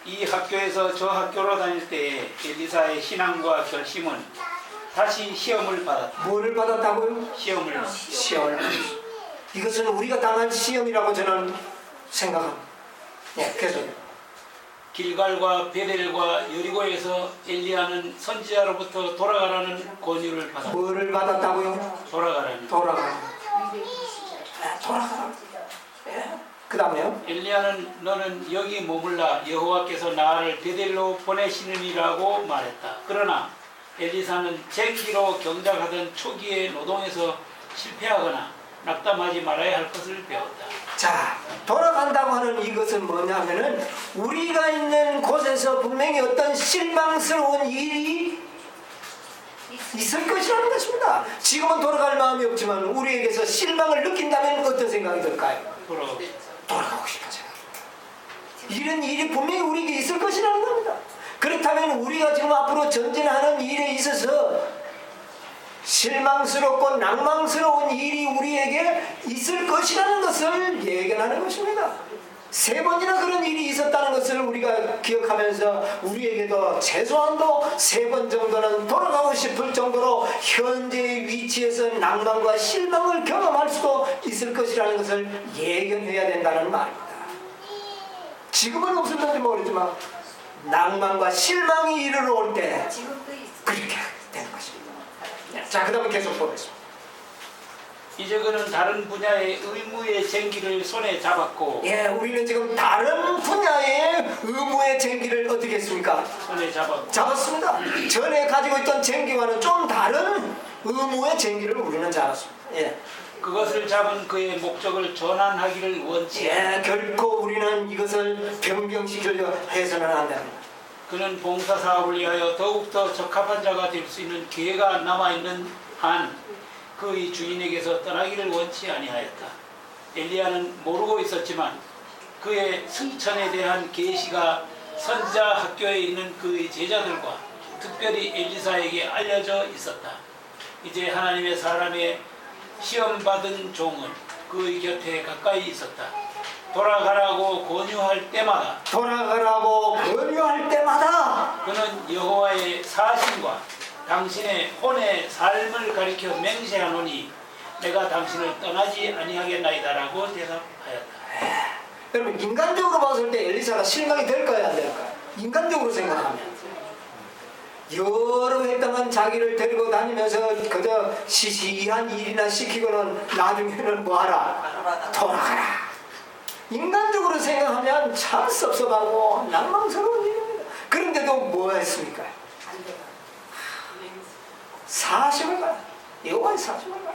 이 학교에서 저 학교로 다닐 때에 엘리사의 신앙과 결심은 다시 시험을 받았다. 뭐를 받았다고요? 시험을. 시험을. 이것은 우리가 당한 시험이라고 저는 생각합니다. 예, 계속. 길갈과 베델과 여리고에서 엘리야는 선지자로부터 돌아가라는 권유를 받았다. 뭐를 받았다고요? 돌아가라는. 돌아가라. 돌아가라. 예? 그 다음에요? 엘리야는 너는 여기 머물라 여호와께서 나를 베델로 보내시느니라고 말했다. 그러나 엘리사는 쟁기로 경작하던 초기의 노동에서 실패하거나 낙담하지 말아야 할 것을 배웠다. 자, 돌아간다고 하는 이것은 뭐냐면은 우리가 있는 곳에서 분명히 어떤 실망스러운 일이 있을 것이라는 것입니다. 지금은 돌아갈 마음이 없지만 우리에게서 실망을 느낀다면 어떤 생각이 들까요? 돌아가고 싶은 생각입니다. 이런 일이 분명히 우리에게 있을 것이라는 겁니다. 그렇다면 우리가 지금 앞으로 전진하는 일에 있어서 실망스럽고 낭망스러운 일이 우리에게 있을 것이라는 것을 예견하는 것입니다. 3번이나 그런 일이 있었다는 것을 우리가 기억하면서 우리에게도 최소한도 3번 정도는 돌아가고 싶을 정도로 현재의 위치에서 낭만과 실망을 경험할 수도 있을 것이라는 것을 예견해야 된다는 말입니다. 지금은 없었는지 모르지만 낭만과 실망이 이르러 올 때 지금도 있어. 그렇게 되는 것입니다. 자, 그 다음에 계속 보겠습니다. 이제 그는 다른 분야의 의무의 쟁기를 손에 잡았고 예, 우리는 지금 다른 분야의 의무의 쟁기를 어떻게 했습니까? 손에 잡았고 잡았습니다. 전에 가지고 있던 쟁기와는 좀 다른 의무의 쟁기를 우리는 잡았습니다. 예, 그것을 잡은 그의 목적을 전환하기를 원치 않았다. 예, 결코 우리는 이것을 변경시키려 해서는 안 됩니다. 그는 봉사 사업을 위하여 더욱더 적합한 자가 될 수 있는 기회가 남아있는 한 그의 주인에게서 떠나기를 원치 아니하였다. 엘리야는 모르고 있었지만 그의 승천에 대한 계시가 선지자 학교에 있는 그의 제자들과 특별히 엘리사에게 알려져 있었다. 이제 하나님의 사람의 시험받은 종은 그의 곁에 가까이 있었다. 돌아가라고 권유할 때마다 그는 여호와의 사심과 당신의 혼의 삶을 가리켜 맹세하노니 내가 당신을 떠나지 아니하겠나이다라고 대답하였다. 여러분, 인간적으로 봤을 때 엘리사가 실망이 될까요, 안 될까요? 인간적으로 생각하면 여러 해 동안 자기를 데리고 다니면서 그저 시시한 일이나 시키고는 나중에는 뭐하라? 돌아가라. 인간적으로 생각하면 참 섭섭하고 낭망스러운 일입니다. 그런데도 뭐 했습니까? 사심을 가. 여호와의 사심을 가.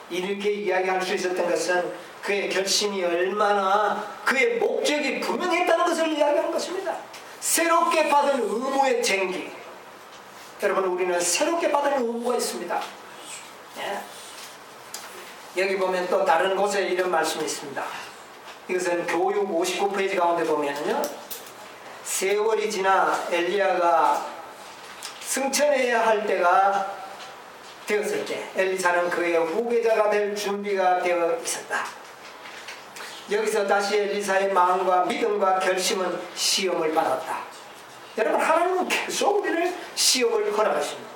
이렇게 이야기할 수 있었던 것은 그의 결심이 얼마나 그의 목적이 분명했다는 것을 이야기하는 것입니다. 새롭게 받은 의무의 쟁기. 여러분, 우리는 새롭게 받은 의무가 있습니다. 여기 보면 또 다른 곳에 이런 말씀이 있습니다. 이것은 교육 59페이지 가운데 보면요, 세월이 지나 엘리야가 승천해야 할 때가 되었을 때 엘리사는 그의 후계자가 될 준비가 되어 있었다. 여기서 다시 엘리사의 마음과 믿음과 결심은 시험을 받았다. 여러분, 하나님은 계속 우리를 시험을 허락하십니다.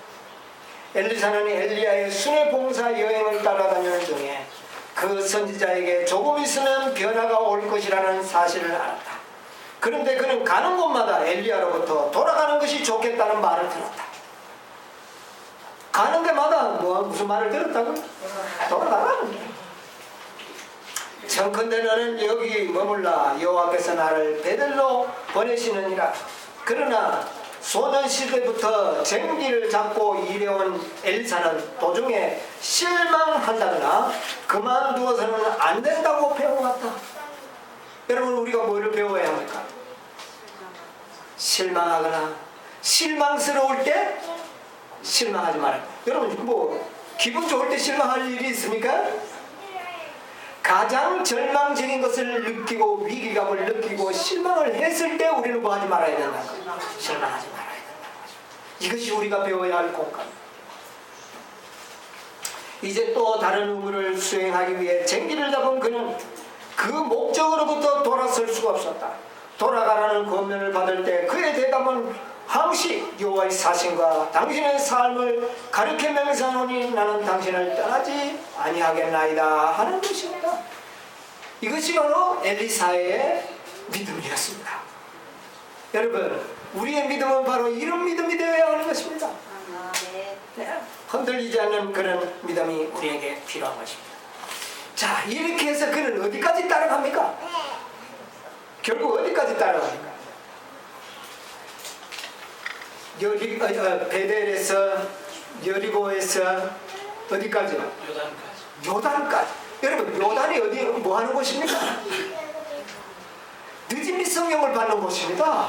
엘리사는 엘리야의 순회 봉사 여행을 따라다니는 중에 그 그 선지자에게 조금 있으면 변화가 올 것이라는 사실을 알았다. 그런데 그는 가는 곳마다 엘리야로부터 돌아가는 것이 좋겠다는 말을 들었다. 가는 데마다 무슨 말을 들었다고? 돌아가라는 거야. 청컨대 너는 여기 머물라. 여호와께서 나를 베들로 보내시느니라. 그러나 소년시대부터 쟁기를 잡고 일해온 엘리사는 도중에 실망한다거나 그만두어서는 안 된다고 배워왔다. 여러분, 우리가 뭐를 배워야 합니까? 실망하거나 실망스러울 때 실망하지 말아요. 여러분, 기분 좋을 때 실망할 일이 있습니까? 가장 절망적인 것을 느끼고 위기감을 느끼고 실망을 했을 때 우리는 뭐 하지 말아야 된다는 거죠? 실망하지 말아야 된다는 거죠. 이것이 우리가 배워야 할 공간. 이제 또 다른 의무를 수행하기 위해 쟁기를 잡은 그는 그 목적으로부터 돌아설 수가 없었다. 돌아가라는 권면을 받을 때 그의 대답은 항시 여호와의 사신과 당신의 삶을 가르쳐 맹세하노니 나는 당신을 떠나지 아니하겠나이다 하는 것입니다. 이것이 바로 엘리사의 믿음이었습니다. 여러분, 우리의 믿음은 바로 이런 믿음이 되어야 하는 것입니다. 네, 흔들리지 않는 그런 믿음이 우리에게 필요한 것입니다. 자, 이렇게 해서 그는 어디까지 따라갑니까? 결국 어디까지 따라갑니까? 베델에서, 여리고에서 어디까지요? 요단까지. 여러분, 요단이 어디 뭐 하는 곳입니까? 늦은 빛 성령을 받는 곳입니다.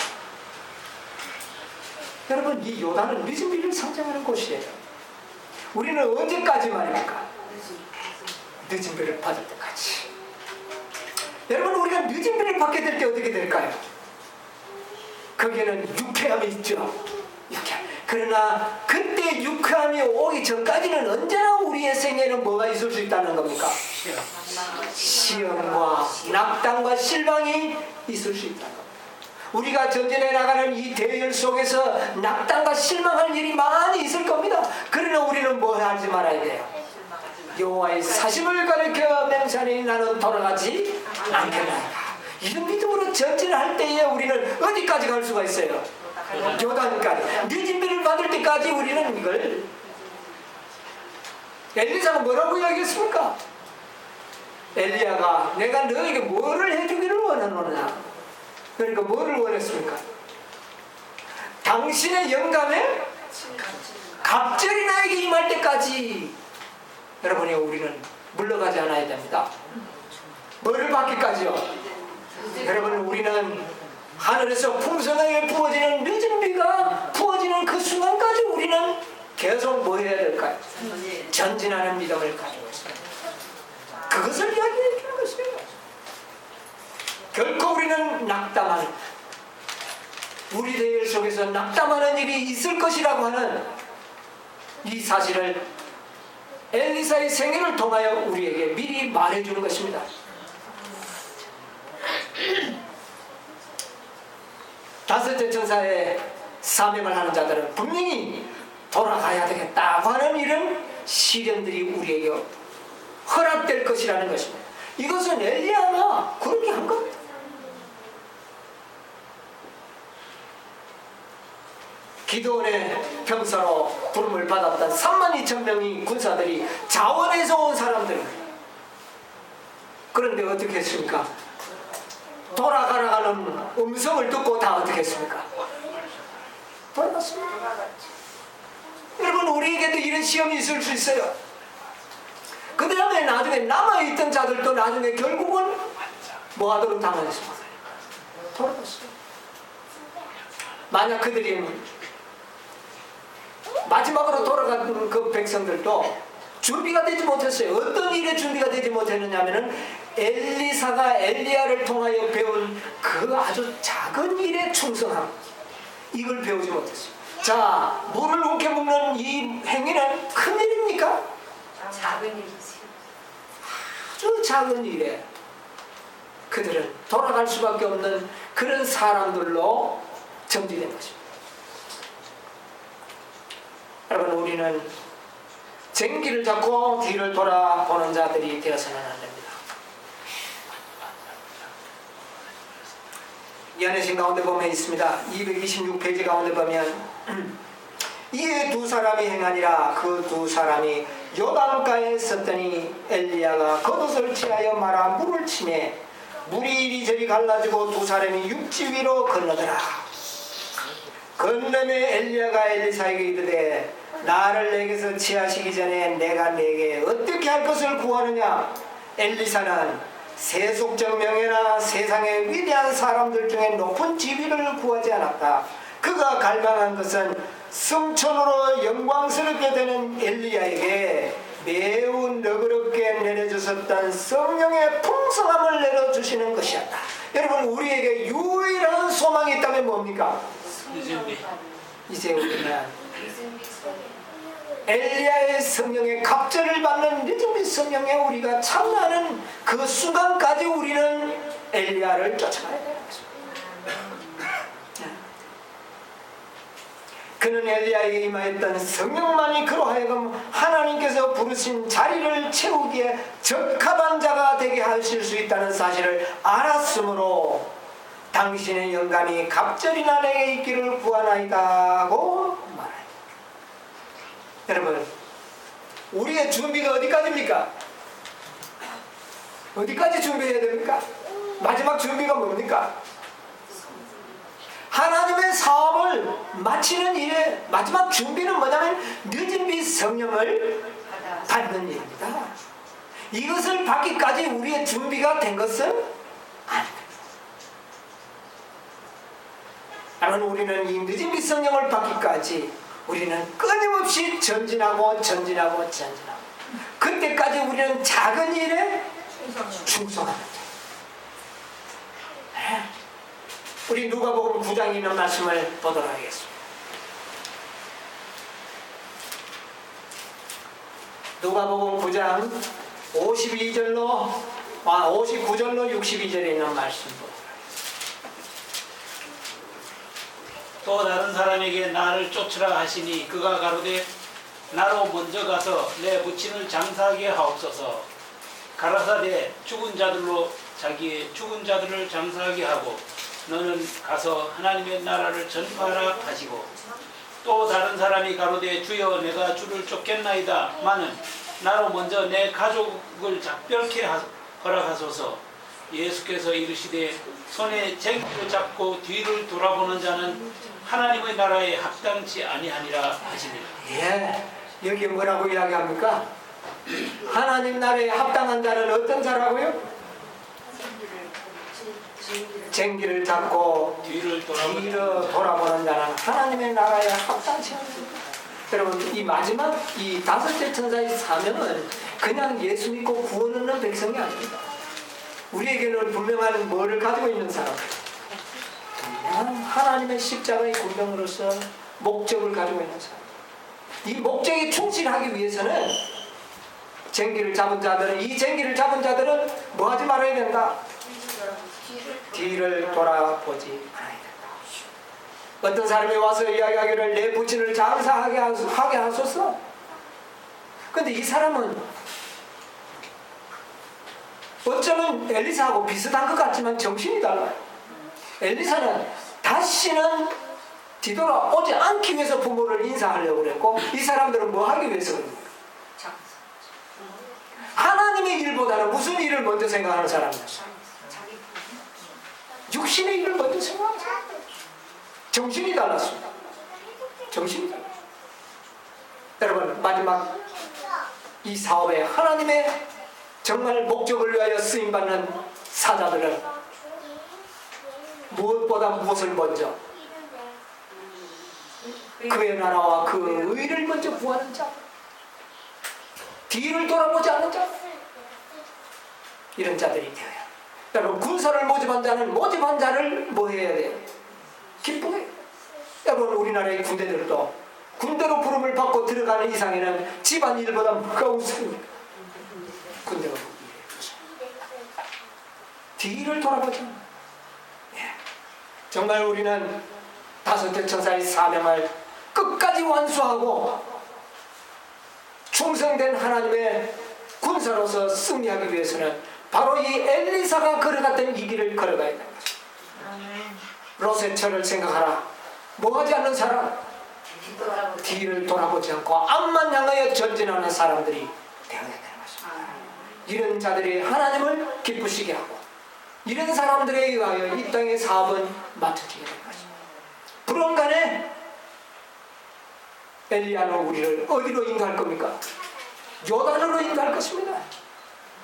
여러분, 이 요단은 늦은 빛을 상징하는 곳이에요. 우리는 언제까지 말입니까? 늦은 빛을 받을 때까지. 여러분, 우리가 늦은 빛을 받게 될 때 어떻게 될까요? 거기에는 유쾌함이 있죠. 그러나 그때 유쾌함이 오기 전까지는 언제나 우리의 생애는 뭐가 있을 수 있다는 겁니까? 시험과 낙담과 실망이 있을 수 있다는 겁니다. 우리가 전진해 나가는 이 대열 속에서 낙담과 실망할 일이 많이 있을 겁니다. 그러나 우리는 뭐 하지 말아야 돼요? 여호와의 사심을 가리켜 맹세하니 나는 돌아가지 않겠나이다. 이런 믿음으로 전진할 때에 우리는 어디까지 갈 수가 있어요? 요단까지. 늦은 비를 받을 때까지 우리는 이걸. 엘리사가 뭐라고 이야기했습니까? 엘리야가 내가 너에게 뭐를 해주기를 원하노냐? 그러니까 뭐를 원했습니까? 당신의 영감에 갑절이 나에게 임할 때까지. 여러분이 우리는 물러가지 않아야 됩니다. 뭐를 받기까지요? 여러분, 우리는 하늘에서 풍성하게 부어지는 늦은 비가 부어지는 그 순간까지 우리는 계속 뭐 해야 될까요? 전진하는 믿음을 가지고 있습니다. 그것을 이야기해 주는 것이에요. 결코 우리는 낙담하는, 우리 대열 속에서 낙담하는 일이 있을 것이라고 하는 이 사실을 엘리사의 생애를 통하여 우리에게 미리 말해주는 것입니다. 다섯째 천사의 사명을 하는 자들은 분명히 돌아가야 되겠다고 하는 이런 시련들이 우리에게 허락될 것이라는 것입니다. 이것은 엘리야가 그렇게 한 겁니다. 기드온의 병사로 부름을 받았던 32,000명의 군사들이 자원에서 온 사람들입니다. 그런데 어떻게 했습니까? 돌아가라는 음성을 듣고 다 어떻게 했습니까? 돌아갔습니다. 여러분, 우리에게도 이런 시험이 있을 수 있어요. 그 다음에 나중에 남아있던 자들도 나중에 결국은 뭐 하도록 당하였습니까? 돌아갔어요. 만약 그들이 마지막으로 돌아간 그 백성들도 준비가 되지 못했어요. 어떤 일에 준비가 되지 못했느냐 하면은 엘리사가 엘리야를 통하여 배운 그 아주 작은 일에 충성함, 이걸 배우지 못했어요. 자, 물을 움켜먹는 이 행위는 큰 일입니까? 작은 일이지. 아주 작은 일에 그들은 돌아갈 수밖에 없는 그런 사람들로 정지된 것입니다. 여러분, 우리는 쟁기를 잡고 뒤를 돌아보는 자들이 되어서는 안 됩니다. 연애신 가운데 보면 있습니다. 226페이지 가운데 보면 이에 두 사람이 행하니라. 그 두 사람이 요단가에 섰더니 엘리야가 겉옷을 취하여 말아 물을 치매 물이 이리저리 갈라지고 두 사람이 육지 위로 건너더라. 건너매 엘리야가 엘리사에게 이르되 나를 내게서 취하시기 전에 내가 내게 어떻게 할 것을 구하느냐. 엘리사는 세속적 명예나 세상의 위대한 사람들 중에 높은 지위를 구하지 않았다. 그가 갈망한 것은 승천으로 영광스럽게 되는 엘리야에게 매우 너그럽게 내려주셨던 성령의 풍성함을 내려주시는 것이었다. 여러분, 우리에게 유일한 소망이 있다면 뭡니까? 이제 우리는 엘리야의 성령의 갑절을 받는 늦은빛 성령에 우리가 참나는 그 순간까지 우리는 엘리야를 쫓아가야 되는 것입니다. 그는 엘리야에게 임하였던 성령만이 그로 하여금 하나님께서 부르신 자리를 채우기에 적합한 자가 되게 하실 수 있다는 사실을 알았으므로 당신의 영감이 갑절이나 내게 있기를 구하나이다고 말합니다. 여러분, 우리의 준비가 어디까지입니까? 어디까지 준비해야 됩니까? 마지막 준비가 뭡니까? 하나님의 사업을 마치는 일의 마지막 준비는 뭐냐면 늦은 빛 성령을 받는 일입니다. 이것을 받기까지 우리의 준비가 된 것은 아닙니다. 여러분, 우리는 이 늦은 빛 성령을 받기까지 우리는 끊임없이 전진하고 그때까지 우리는 작은 일에 충성하는 거예요. 우리 누가복음 9장에 있는 말씀을 보도록 하겠습니다. 누가복음 9장 59절로 62절에 있는 말씀 보도록 하겠습니다. 또 다른 사람에게 나를 쫓으라 하시니 그가 가로되 나로 먼저 가서 내 부친을 장사하게 하옵소서. 가라사대 죽은 자들로 자기의 죽은 자들을 장사하게 하고 너는 가서 하나님의 나라를 전파하라 하시고 또 다른 사람이 가로되 주여 내가 주를 쫓겠나이다 마는 나로 먼저 내 가족을 작별케 허락하소서. 예수께서 이르시되 손에 쟁기를 잡고 뒤를 돌아보는 자는 하나님의 나라에 합당치 아니하니라 하시니라. 예, 여기 뭐라고 이야기합니까? 하나님 나라에 합당한 자는 어떤 자라고요? 쟁기를 잡고 뒤를 돌아보는 자는 하나님의 나라에 합당치 않습니다. 여러분, 이 마지막 이 다섯째 천사의 사명은 그냥 예수 믿고 구원 얻는 백성이 아닙니다. 우리에게는 분명한 뭐를 가지고 있는 사람, 하나님의 십자가의 군병으로서 목적을 가지고 있는 사람. 이 목적에 충실하기 위해서는 쟁기를 잡은 자들은 뭐 하지 말아야 된다? 뒤를 돌아보지 말아야 된다. 어떤 사람이 와서 이야기하기를 내 부친을 장사하게 하소서. 근데 이 사람은 어쩌면 엘리사하고 비슷한 것 같지만 정신이 달라요. 엘리사는 다시는 뒤돌아오지 않기 위해서 부모를 인사하려고 그랬고, 이 사람들은 뭐 하기 위해서 그럽니까? 하나님의 일보다는 무슨 일을 먼저 생각하는 사람이었어요? 육신의 일을 먼저 생각하는 사람. 정신이 달랐습니다. 정신이 달랐어요. 여러분, 마지막 이 사업에 하나님의 정말 목적을 위하여 쓰임받는 사자들은 무엇보다 무엇을 먼저? 그의 나라와 그 의를 먼저 구하는 자, 뒤를 돌아보지 않는 자, 이런 자들이 되어야 합니다. 여러분, 군사를 모집한 자는 모집한 자를 뭐 해야 돼요? 기쁘게 해요. 여러분, 우리나라의 군대들도 군대로 부름을 받고 들어가는 이상에는 집안일보다 뭐가 우선입니까? 군대가 뒤를 돌아보지 않는. 정말 우리는 다섯째 천사의 사명을 끝까지 완수하고 충성된 하나님의 군사로서 승리하기 위해서는 바로 이 엘리사가 걸어갔던 이 길을 걸어가야 됩니다. 롯의 철을 생각하라. 뭐하지 않는 사람, 뒤돌아보지. 뒤를 돌아보지 않고 앞만 향하여 전진하는 사람들이 되어야 되는 것입니다. 이런 자들이 하나님을 기쁘시게 하고 이런 사람들에 의하여 이 땅의 사업은 맞춰지게 될 것입니다. 불언간에 엘리야는 우리를 어디로 인도할 겁니까? 요단으로 인도할 것입니다.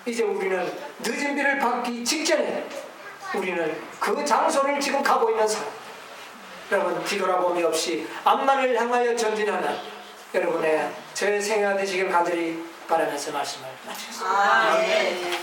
이제 우리는 늦은 비를 받기 직전에 우리는 그 장소를 지금 가고 있는 사람, 여러분 뒤돌아봄이 없이 앞만을 향하여 전진하는 여러분의 저의 생애가 되시길 간절히 바라면서 말씀을 마치겠습니다. 네.